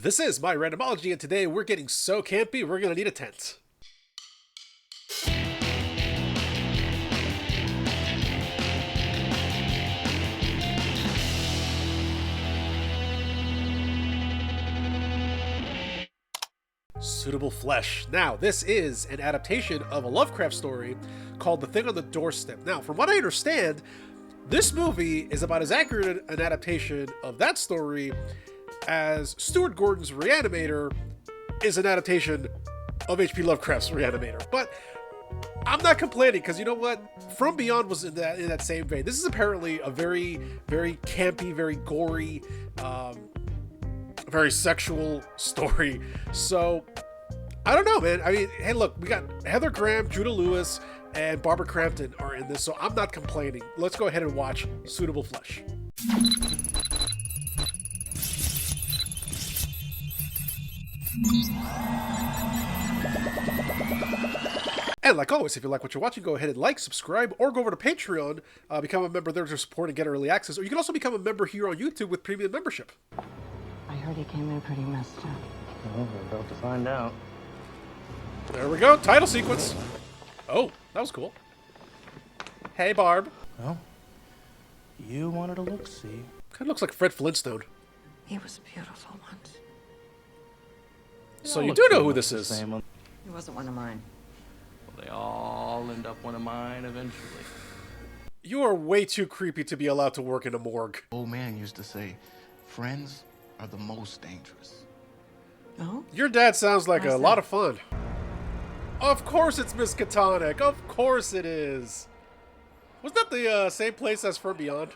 This is my randomology, and today we're getting so campy, we're gonna need a tent. Suitable flesh. Now, this is an adaptation of a Lovecraft story called The Thing on the Doorstep. Now, from what I understand, this movie is about as accurate an adaptation of that story as Stuart Gordon's Reanimator is an adaptation of H.P. Lovecraft's Reanimator. But I'm not complaining, because you know what? From Beyond was in that same vein. This is apparently a very, very campy, very gory, very sexual story. So, I don't know, man. I mean, hey, look, we got Heather Graham, Judah Lewis, and Barbara Crampton are in this, so I'm not complaining. Let's go ahead and watch Suitable Flesh. And like always, if you like what you're watching, go ahead and like, subscribe, or go over to Patreon, become a member there to support and get early access, or you can also become a member here on YouTube with premium membership. I heard he came in pretty messed up. Well, we're about to find out. There we go, title sequence. Oh, that was cool. Hey, Barb. Well, you wanted to look-see. Kind of looks like Fred Flintstone. He was beautiful once. So you do know who this is. He wasn't one of mine. Well, they all end up one of mine eventually. You are way too creepy to be allowed to work in a morgue. Old man used to say, friends are the most dangerous. Oh? Your dad sounds like Why's a that? lot of fun. Of course it's Miss Catonic. Of course it is. Was that the same place as From Beyond?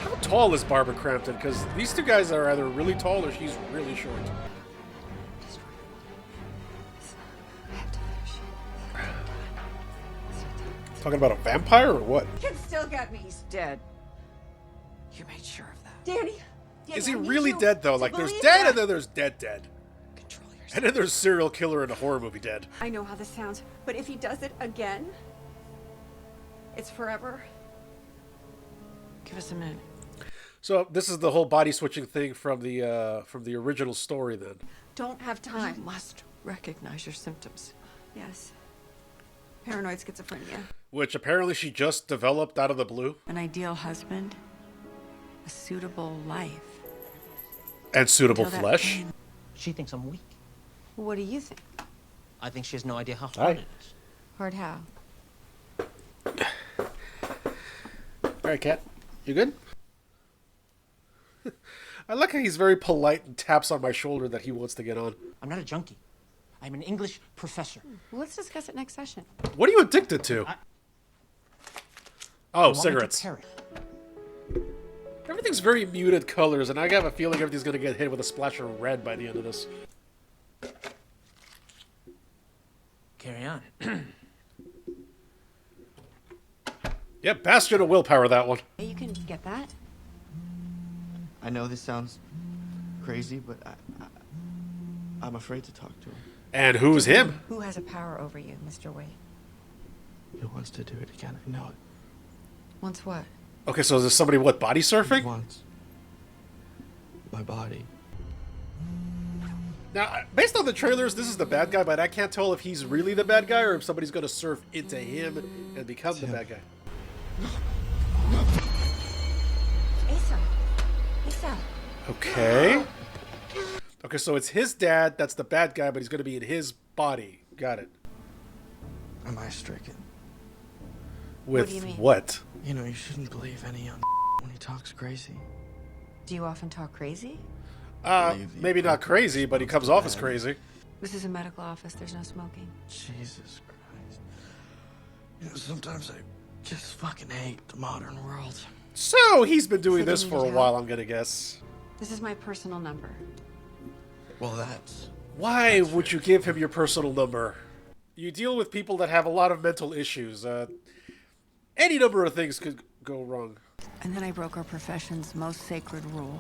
How tall is Barbara Crampton? Because these two guys are either really tall or she's really short. Talking about a vampire or what? You can still get me. He's dead. You made sure of that. Danny. Is he really dead though? Like there's dead and then there's dead. Control yourself. And then there's serial killer in a horror movie dead. I know how this sounds, but if he does it again, it's forever. Give us a minute. So this is the whole body switching thing from the original story then. Don't have You time. must recognize your symptoms. Yes. Paranoid schizophrenia. Which apparently she just developed out of the blue. An ideal husband. A suitable life. And suitable Till that flesh. pain- She thinks I'm weak. What do you think? I think she has no idea how Hi. hard it is. Hard how? Alright, Cat. You good? I like how he's very polite and taps on my shoulder that he wants to get on. I'm not a junkie. I'm an English professor. Well, let's discuss it next session. What are you addicted to? I Oh, want me to cigarettes. perish. Everything's very muted colors, and I have a feeling everything's going to get hit with a splash of red by the end of this. Carry on. Yeah, Bastion of Willpower, that one. Hey, you can get that. I know this sounds crazy, but I'm afraid to talk to him. And who's him? Who has a power over you, Mr. Wade? He wants to do it again. I know it. Wants what? Okay, so is this somebody, what, body He surfing? wants my body. Now, based on the trailers, this is the bad guy, but I can't tell if he's really the bad guy or if somebody's going to surf into him and become the bad guy. Asa. Asa. Okay. Okay, so it's his dad that's the bad guy, but he's going to be in his body. Got it. Am I stricken? With do you mean? what? You know, you shouldn't believe any young when he talks crazy. Do you often talk crazy? Maybe not crazy, but he comes off as crazy. This is a medical office. There's no smoking. Jesus Christ. You know, sometimes I just fucking hate the modern world. So he's been doing So they this for a needed while, help? I'm going to guess. This is my personal number. Well, that's... Why would you give him your personal number? You deal with people that have a lot of mental issues. Any number of things could go wrong. And then I broke our profession's most sacred rule.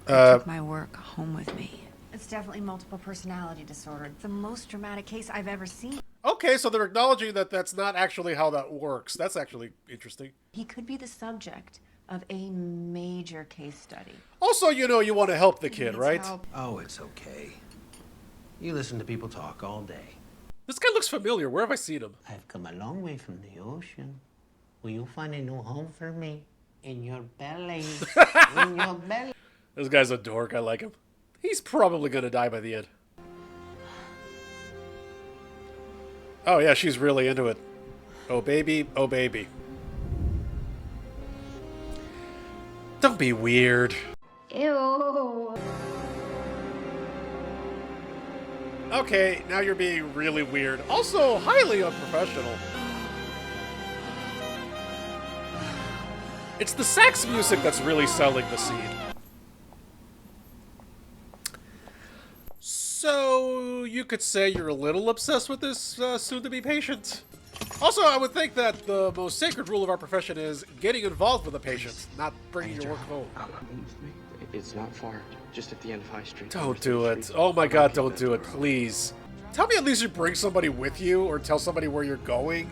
I Uh, took my work home with me. It's definitely multiple personality disorder. The most dramatic case I've ever seen. Okay, so they're acknowledging that that's not actually how that works. That's actually interesting. He could be the subject of a major case study. Also, you know, you want to help the kid, right? Oh, it's okay. You listen to people talk all day. This guy looks familiar. Where have I seen him? I've come a long way from the ocean. Will you find a new home for me? In your belly. In your belly. This guy's a dork. I like him. He's probably going to die by the end. Oh, yeah, she's really into it. Oh, baby. Oh, baby. Don't be weird. Ew. Okay, now you're being really weird. Also, highly unprofessional. It's the sax music that's really selling the scene. So, you could say you're a little obsessed with this soon-to-be patient. Also, I would think that the most sacred rule of our profession is getting involved with a patient, not bringing your work home. It's not far, just at the end of High Street. Don't do it. Oh my god, don't do it, please. Tell me at least you bring somebody with you, or tell somebody where you're going.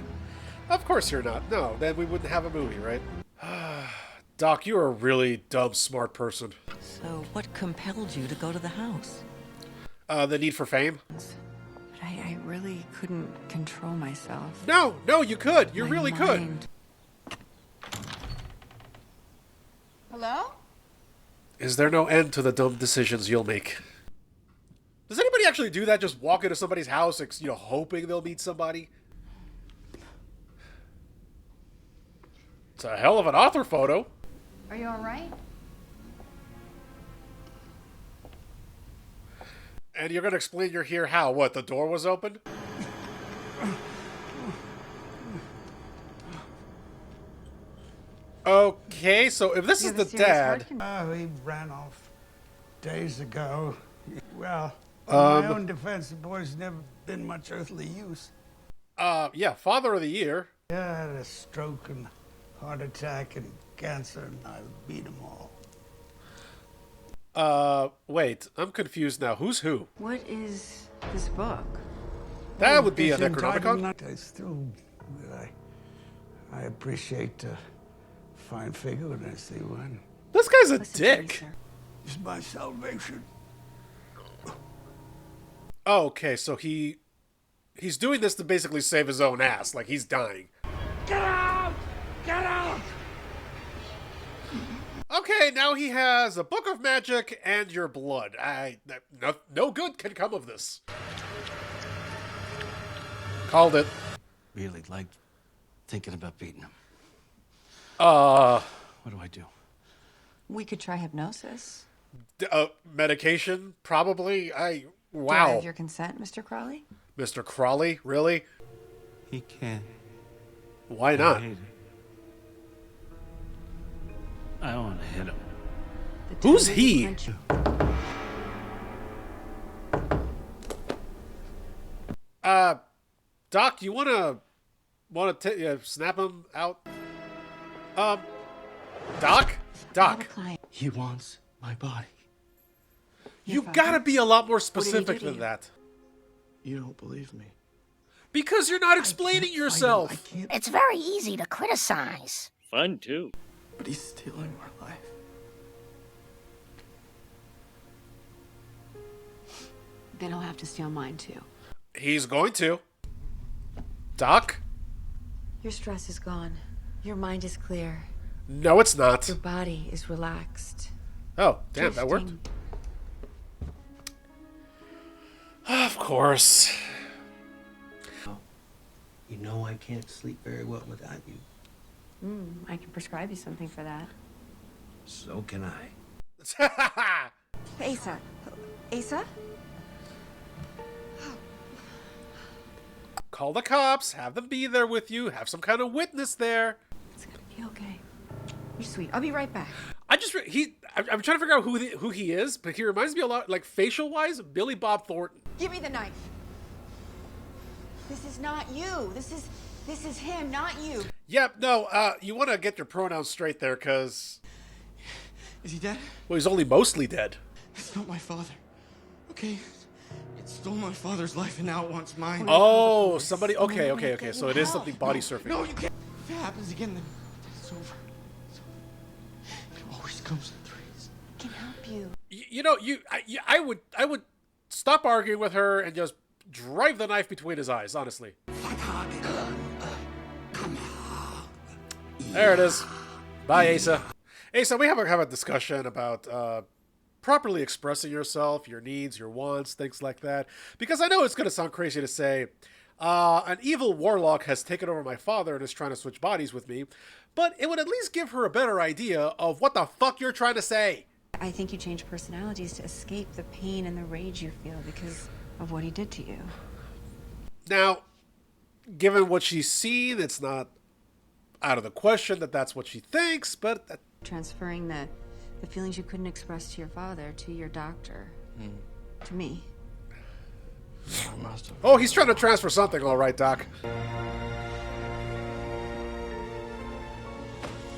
Of course you're not. No, then we wouldn't have a movie, right? Doc, you're a really dumb, smart person. So what compelled you to go to the house? The need for fame? But I really couldn't control myself. No, you could. You really could. Hello? Is there no end to the dumb decisions you'll make? Does anybody actually do that? Just walk into somebody's house, you know, hoping they'll meet somebody? It's a hell of an author photo. Are you all right? And you're going to explain you're here how? What, the door was open? Okay, so if this is the dad... He ran off days ago. Well, in my own defense, the boy's never been much earthly use. Yeah, father of the year. Yeah, I had a stroke and heart attack and cancer, and I beat them all. Wait, I'm confused now. Who's who? What is this book? That would be It's an Necronomicon? entitled- I still, I appreciate the fine figure when I see one. This guy's a Listen to me, dick. sir. It's my salvation. Oh, okay, so he's doing this to basically save his own ass. Like, he's dying. Get out! Get out! Okay, now he has a book of magic and your blood. No good can come of this. Called it. Really like thinking about beating him. Uh, What do I do? We could try hypnosis. medication, probably. Do I Wow. have your consent, Mr. Crawley? Mr. Crawley, really? He can't. Why not? I hate it. I want to hit him. The Who's time he? punch- Doc, you wanna snap him out? Doc? I have a Doc, client. He wants my body. you father? gotta be a lot more did he specific do to than you? that. You don't believe me. Because you're not explaining yourself. I can't. It's very easy to criticize. Fun, too. But he's stealing my life. Then he'll have to steal mine too. He's going to. Doc? Your stress is gone. Your mind is clear. No, it's not. Your body is relaxed. Oh, damn, that worked. Drifting. Of course. You know I can't sleep very well without you. I can prescribe you something for that. So can I. Asa. Asa? Call the cops, have them be there with you, have some kind of witness there. It's gonna be okay. You're sweet. I'll be right back. I'm trying to figure out who he is, but he reminds me a lot, like facial-wise, Billy Bob Thornton. Give me the knife. This is not you. This is him, not you. Yep, no, you want to get your pronouns straight there, because, Is he dead? well, he's only mostly dead. It's not my father. Okay? It stole my father's life and now it wants mine. Oh, somebody. Okay. So it is something body surfing. No, you can't. If it happens again, then it's over. It always comes in threes. I can help you. You know, I would stop arguing with her and just drive the knife between his eyes. Honestly. There it is. Bye, Asa. Asa, we have a discussion about properly expressing yourself, your needs, your wants, things like that. Because I know it's going to sound crazy to say, an evil warlock has taken over my father and is trying to switch bodies with me, but it would at least give her a better idea of what the fuck you're trying to say. I think you change personalities to escape the pain and the rage you feel because of what he did to you. Now, given what she's seen, it's not out of the question that that's what she thinks, but... Transferring the feelings you couldn't express to your father to your doctor. To me. Oh, he's trying to transfer something, all right, Doc.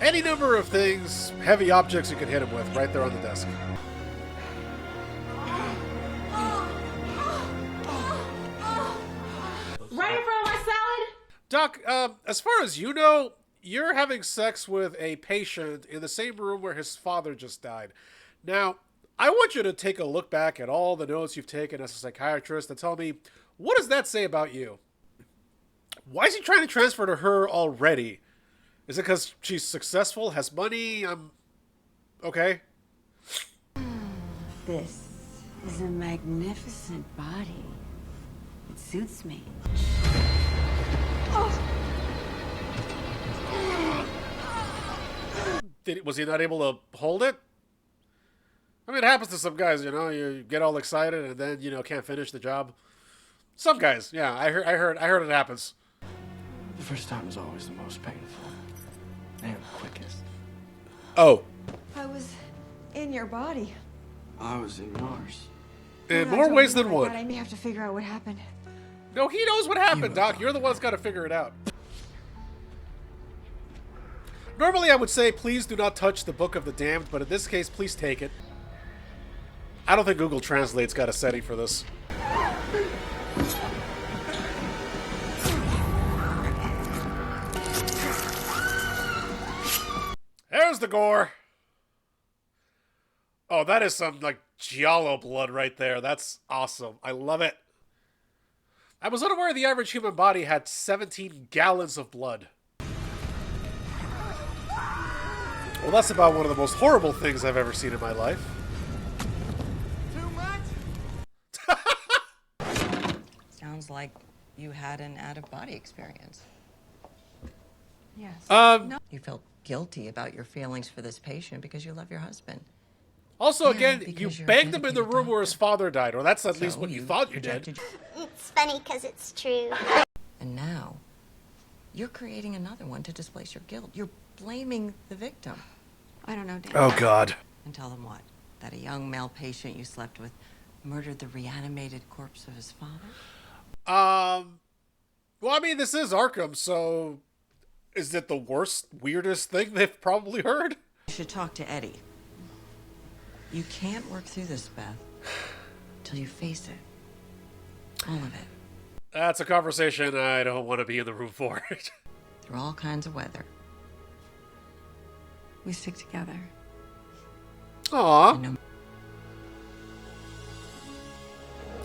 Any number of things, heavy objects you can hit him with, right there on the desk. Right in front of my salad? Doc, as far as you know, you're having sex with a patient in the same room where his father just died. Now, I want you to take a look back at all the notes you've taken as a psychiatrist and tell me, what does that say about you? Why is he trying to transfer to her already? Is it because she's successful, has money? Okay. This is a magnificent body. It suits me. Was he not able to hold it? I mean, it happens to some guys, you know. You get all excited and then, you know, can't finish the job. Some guys, yeah. I heard it happens. The first time is always the most painful and quickest. Oh. I was in your body. I was in yours. In more ways than one. I may have to figure out what happened. No, he knows what happened, Doc. You're the one that's got to figure it out. Normally, I would say, please do not touch the Book of the Damned, but in this case, please take it. I don't think Google Translate's got a setting for this. There's the gore. Oh, that is some, like, giallo blood right there. That's awesome. I love it. I was unaware the average human body had 17 gallons of blood. Well, that's about one of the most horrible things I've ever seen in my life. Too much? Sounds like you had an out-of-body experience. Yes. No. You felt guilty about your feelings for this patient because you love your husband. Also, Yeah, again, you because you're a banged him in the dedicated room where his father died, or that's at least So what you thought you did. projected- It's funny because it's true. And now, you're creating another one to displace your guilt. You're blaming the victim. I don't know, Dan. Oh, God. And tell them what? That a young male patient you slept with murdered the reanimated corpse of his father? Well, I mean, this is Arkham, so is it the worst, weirdest thing they've probably heard? You should talk to Eddie. You can't work through this, Beth, till you face it. All of it. That's a conversation I don't want to be in the room for. Through all kinds of weather. We stick together. Aw. And no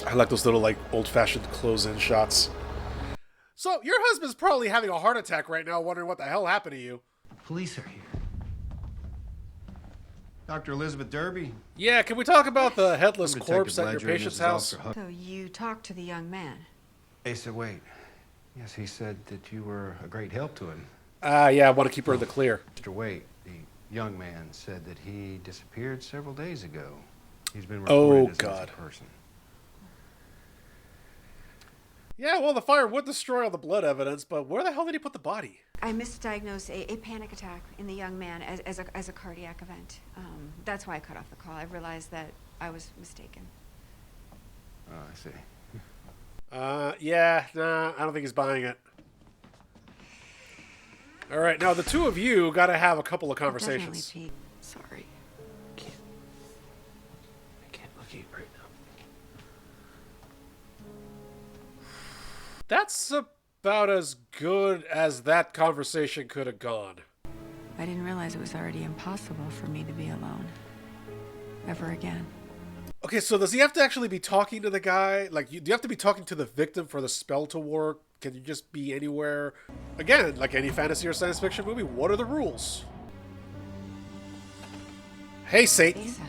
I like those little, like, old-fashioned close-in shots. So, your husband's probably having a heart attack right now, wondering what the hell happened to you. Police are here. Dr. Elizabeth Derby. Yeah, can we talk about the headless I'm corpse Detective at your Ledger and patient's this is house? Officer Huck. So you talked to the young man. Asa, wait. Yes, he said that you were a great help to him. Yeah, I want to keep her in the clear. Mr. Waite, the young man, said that he disappeared several days ago. He's been Oh, reported as a God. missing person. Yeah, well, the fire would destroy all the blood evidence, but where the hell did he put the body? I misdiagnosed a panic attack in the young man as a cardiac event. That's why I cut off the call. I realized that I was mistaken. Oh, I see. Yeah, nah, I don't think he's buying it. All right, now the two of you got to have a couple of conversations. Definitely, Pete. Sorry. I can't look at you right That's about as good as that conversation could have gone. I didn't realize it was already impossible for me to be alone. Ever again. Okay, so does he have to actually be talking to the guy? Like, do you have to be talking to the victim for the spell to work? Can you just be anywhere? Again, like any fantasy or science fiction movie, what are the rules? Hey, Satan. Lisa.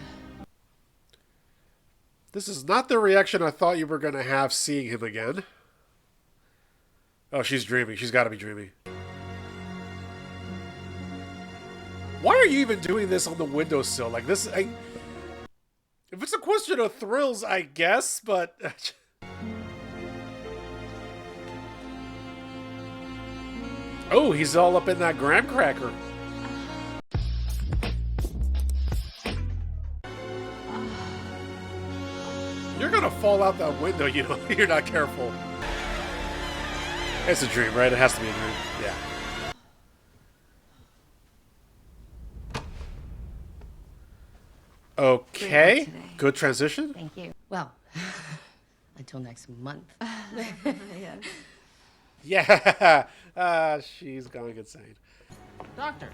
This is not the reaction I thought you were going to have seeing him again. Oh, she's dreaming. She's got to be dreaming. Why are you even doing this on the windowsill? Like this, if it's a question of thrills, I guess, but... Oh, he's all up in that graham cracker. You're gonna fall out that window, you know, you're not careful. It's a dream, right? It has to be a dream. Yeah. Okay. Good transition. Thank you. Well, until next month. Yes. Yeah. She's going insane. Doctor.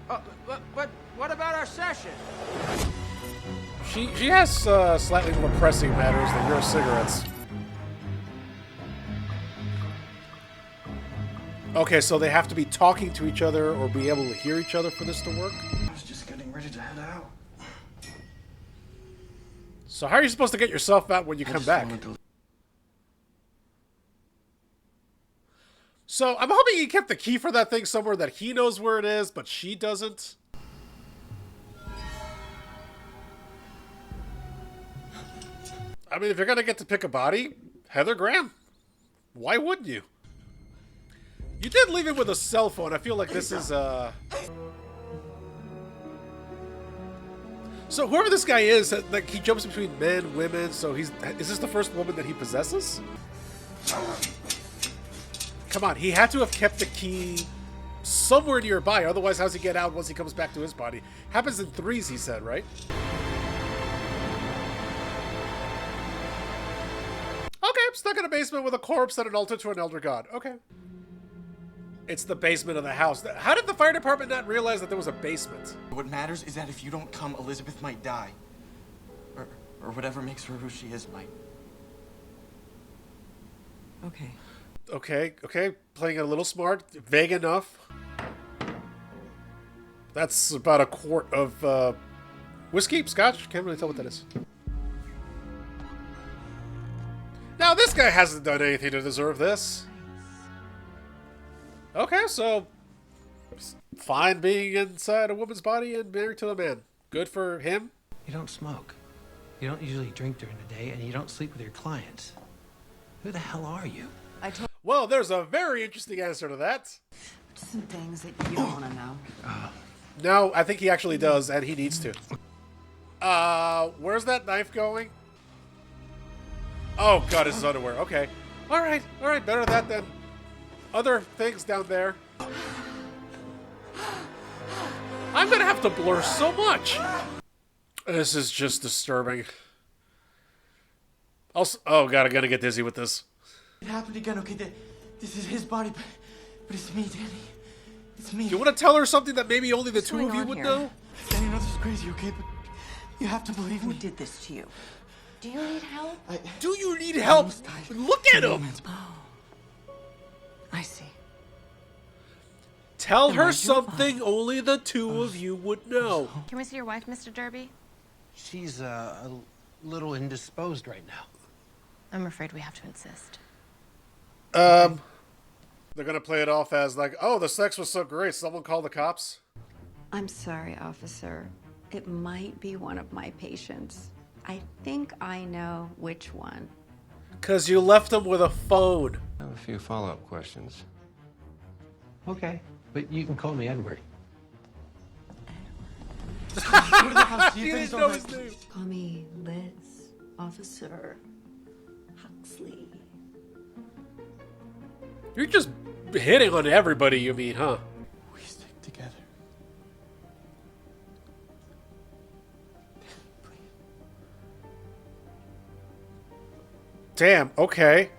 But what about our session? She has slightly more pressing matters than your cigarettes. Okay, so they have to be talking to each other or be able to hear each other for this to work? I was just getting ready to head out. So how are you supposed to get yourself out when you come back? So I'm hoping he kept the key for that thing somewhere that he knows where it is, but she doesn't. I mean, if you're going to get to pick a body, Heather Graham. Why wouldn't you? You did leave him with a cell phone. I feel like this is, So whoever this guy is, like, he jumps between men, women, so is this the first woman that he possesses? Come on, he had to have kept the key somewhere nearby, otherwise how's he get out once he comes back to his body? Happens in threes, he said, right? Okay, I'm stuck in a basement with a corpse and an altar to an elder god. Okay. It's the basement of the house. How did the fire department not realize that there was a basement? What matters is that if you don't come, Elizabeth might die. Or whatever makes her who she is might. Okay. Okay. Playing it a little smart. Vague enough. That's about a quart of whiskey, scotch. Can't really tell what that is. Now, this guy hasn't done anything to deserve this. Okay, so fine being inside a woman's body and married to a man. Good for him. You don't smoke. You don't usually drink during the day, and you don't sleep with your clients. Who the hell are you? Well, there's a very interesting answer to that. Some things that you don't want to know. No, I think he actually does, and he needs to. Where's that knife going? Oh, God, it's his underwear. Okay. All right. Better that than other things down there. I'm going to have to blur so much. This is just disturbing. Also, oh, God, I'm going to get dizzy with this. It happened again, okay? This is his body, but it's me, Danny. It's me. Do you want to tell her something that maybe only the two of you would know? Danny, I know this is crazy, okay? But you have to believe me. Who did this to you? Do you need help? Do you need help? Look at him. Oh. I see. Tell her something only the two of you would know. Can we see your wife, Mr. Derby? She's a little indisposed right now. I'm afraid we have to insist. They're gonna play it off as like, oh, the sex was so great, someone called the cops. I'm sorry, officer. It might be one of my patients. I think I know which one. 'Cause you left him with a phone. I have a few follow-up questions. Okay, but you can call me Edward. She didn't know his name. Call me Liz, Officer Huxley. You're just hitting on everybody, you mean, huh? We stick together. Damn, okay.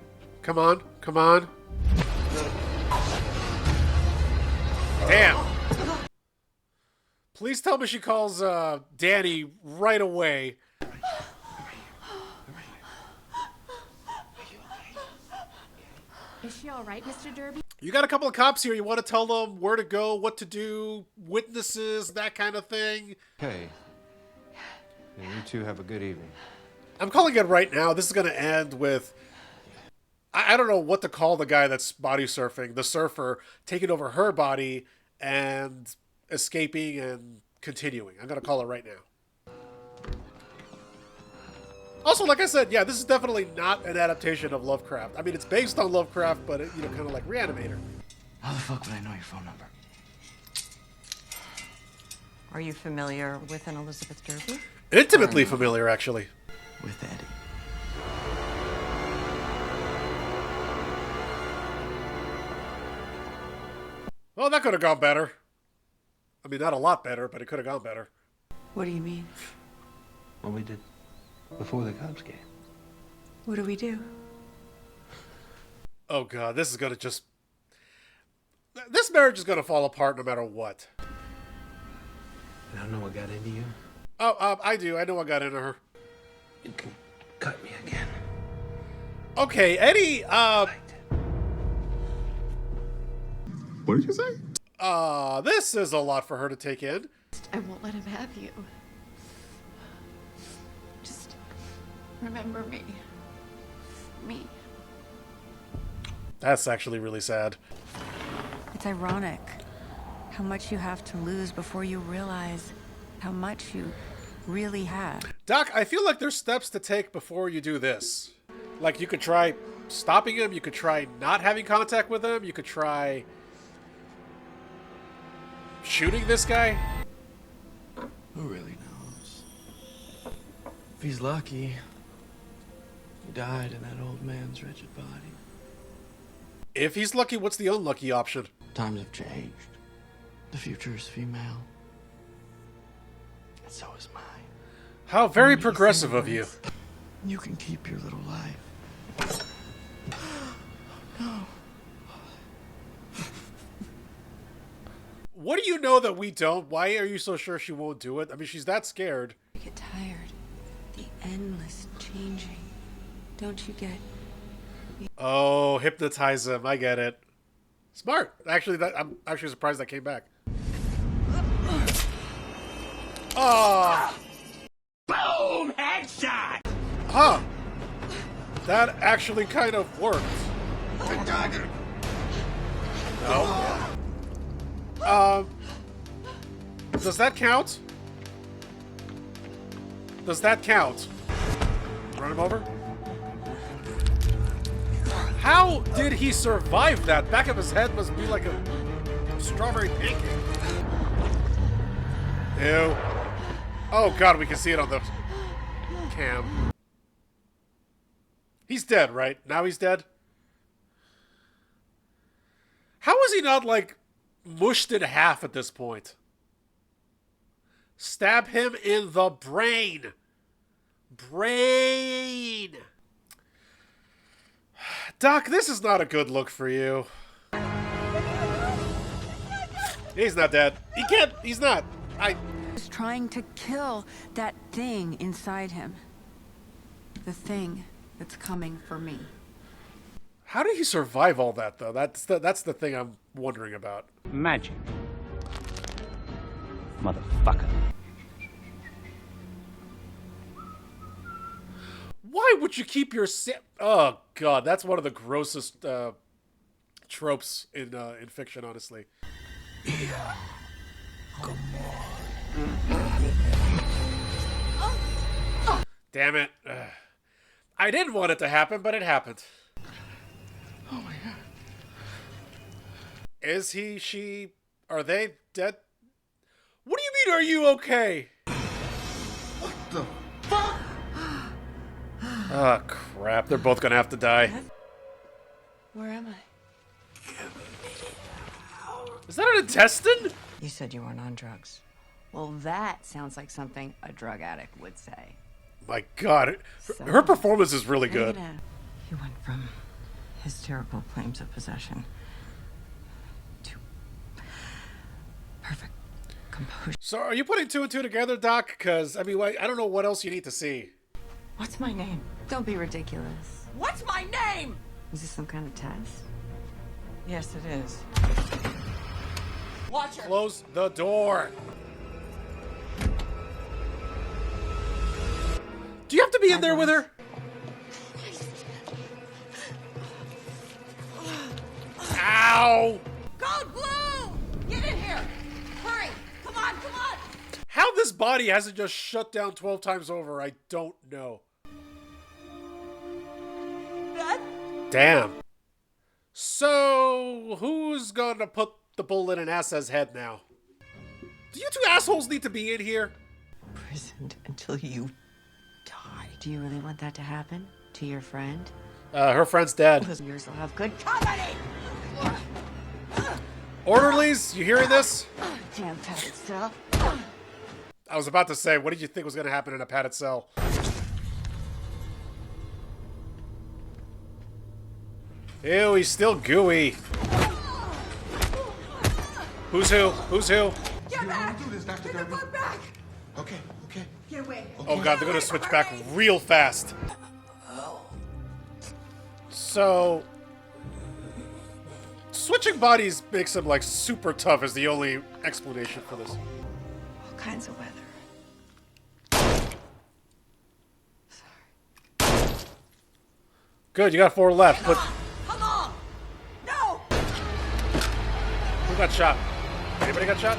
Come on. Come on. Damn. Please tell me she calls Danny right away. Is she all right, Mr. Derby? You got a couple of cops here. You want to tell them where to go, what to do, witnesses, that kind of thing. Okay. Then you two have a good evening. I'm calling it right now. This is going to end with... I don't know what to call the guy that's body surfing. The surfer taking over her body and escaping and continuing. I'm going to call it right now. Also, like I said, yeah, this is definitely not an adaptation of Lovecraft. I mean, it's based on Lovecraft, but, it, you know, kind of like Reanimator. How the fuck would I know your phone number? Are you familiar with an Elizabeth Derby? Intimately familiar, actually. With Eddie. Well, that could have gone better. I mean, not a lot better, but it could have gone better. What do you mean? What we did before the cops came. What do we do? Oh, God, this is going to just... This marriage is going to fall apart no matter what. I don't know what got into you. Oh, I do. I know what got into her. You can cut me again. Okay, Eddie, What did you say? this is a lot for her to take in. I won't let him have you. Just remember me. Me. That's actually really sad. It's ironic how much you have to lose before you realize how much you really have. Doc, I feel like there's steps to take before you do this. Like, you could try stopping him, you could try not having contact with him, you could try shooting this guy. Who really knows? If he's lucky, he died in that old man's wretched body. If he's lucky, what's the unlucky option? Times have changed. The future is female. And so is mine. How very progressive of you. You can keep your little life. No. What do you know that we don't? Why are you so sure she won't do it? I mean, she's that scared. I get tired. The endless changing. Don't you get? Oh, hypnotize him. I get it. Smart. Actually, I'm actually surprised that came back. Oh. Boom! Headshot! Huh. That actually kind of worked. No. Does that count? Does that count? Run him over? How did he survive that? Back of his head must be like a strawberry pancake. Ew. Oh god, we can see it on the cam. He's dead, right? Now he's dead? How is he not, like, mushed in half at this point? Stab him in the brain. Brain. Doc, this is not a good look for you. He's not dead. He can't. He's not. He's trying to kill that thing inside him. The thing that's coming for me. How did he survive all that, though? That's the thing I'm wondering about. Magic. Motherfucker. Why would you keep your Oh god, that's one of the grossest tropes in fiction, honestly. Yeah. Come on. Damn it. I didn't want it to happen, but it happened. Oh my god. Is he, she, are they dead? What do you mean, are you okay? What the fuck? Oh, crap. They're both gonna have to die. Where am I? Is that an intestine? You said you weren't on drugs. Well, that sounds like something a drug addict would say. My god. Her performance is really good. You went from hysterical claims of possession to perfect composure. So are you putting two and two together, Doc? Because, I mean, I don't know what else you need to see. What's my name? Don't be ridiculous. What's my name? Is this some kind of test? Yes, it is. Watch her. Close the door. Do you have to be in there with her? Ow! Code blue! Get in here! Hurry! Come on, come on! How this body hasn't just shut down 12 times over, I don't know. Damn. So, who's gonna put the bullet in Asa's head now? Do you two assholes need to be in here? Imprisoned until you die. Do you really want that to happen? To your friend? Her friend's dead. Yours will have good company! Orderlies, you hearing this? Damn padded cell. I was about to say, what did you think was gonna happen in a padded cell? Ew, he's still gooey. Who's who? Who's who? Get back! Get the fuck back! Okay, okay. Get away. Oh god, they're gonna switch back real fast. So, switching bodies makes him like super tough is the only explanation for this. All kinds of weather. Good, you got 4 left, but Come on! No! who got shot? Anybody got shot?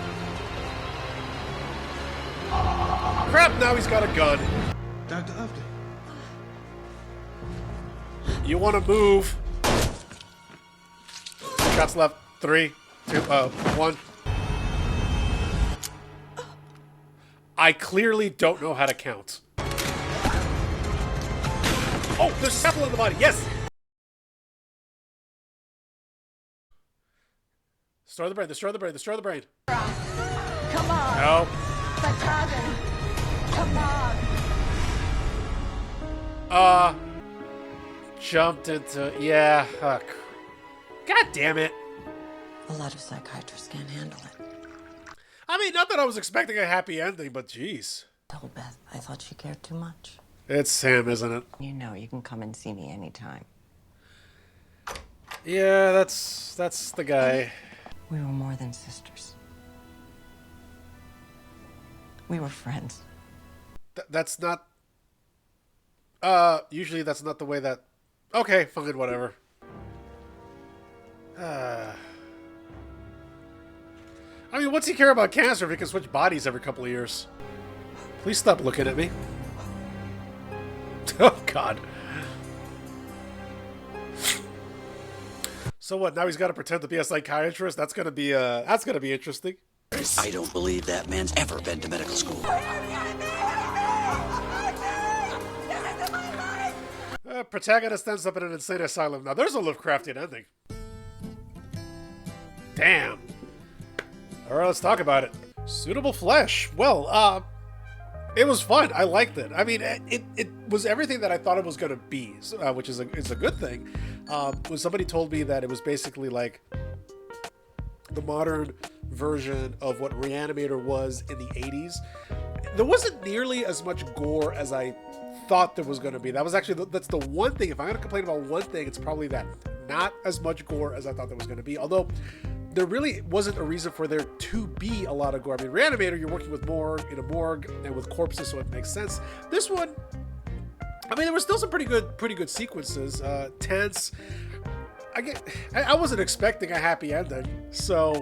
Crap, now he's got a gun. Dr. Upton. You want to move. 2 shots left. 3, 2, 1. I clearly don't know how to count. Oh, there's a sample in the body. Yes! Destroy the brain, destroy the brain, destroy the brain. Come on! No. Battalion! Come on! Jumped into... Yeah. God damn it. A lot of psychiatrists can't handle it. I mean, not that I was expecting a happy ending, but jeez. Told Beth I thought she cared too much. It's Sam, isn't it? You know, you can come and see me anytime. Yeah, that's the guy. We were more than sisters. We were friends. That's not... usually that's not the way that... Okay, fine, whatever. I mean, what's he care about cancer if he can switch bodies every couple of years? Please stop looking at me. Oh, God. So what, now he's got to pretend to be a psychiatrist? That's gonna be interesting. I don't believe that man's ever been to medical school. Protagonist ends up in an insane asylum. Now, there's a Lovecraftian ending. Damn. All right, let's talk about it. Suitable flesh. Well, it was fun. I liked it. I mean, it was everything that I thought it was going to be, which is a good thing. When somebody told me that it was basically like the modern version of what Reanimator was in the 80s, there wasn't nearly as much gore as I thought there was going to be. That was actually, that's the one thing. If I'm going to complain about one thing, it's probably that. Not as much gore as I thought there was going to be. Although, there really wasn't a reason for there to be a lot of gore. I mean, Reanimator, you're working with morgue, in a morgue, and with corpses, so it makes sense. This one, I mean, there were still some pretty good sequences. Tense. I wasn't expecting a happy ending, so,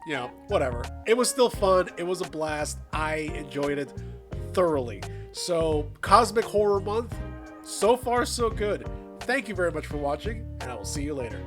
you know, whatever. It was still fun. It was a blast. I enjoyed it thoroughly. So, Cosmic Horror Month, so far so good. Thank you very much for watching, and I will see you later.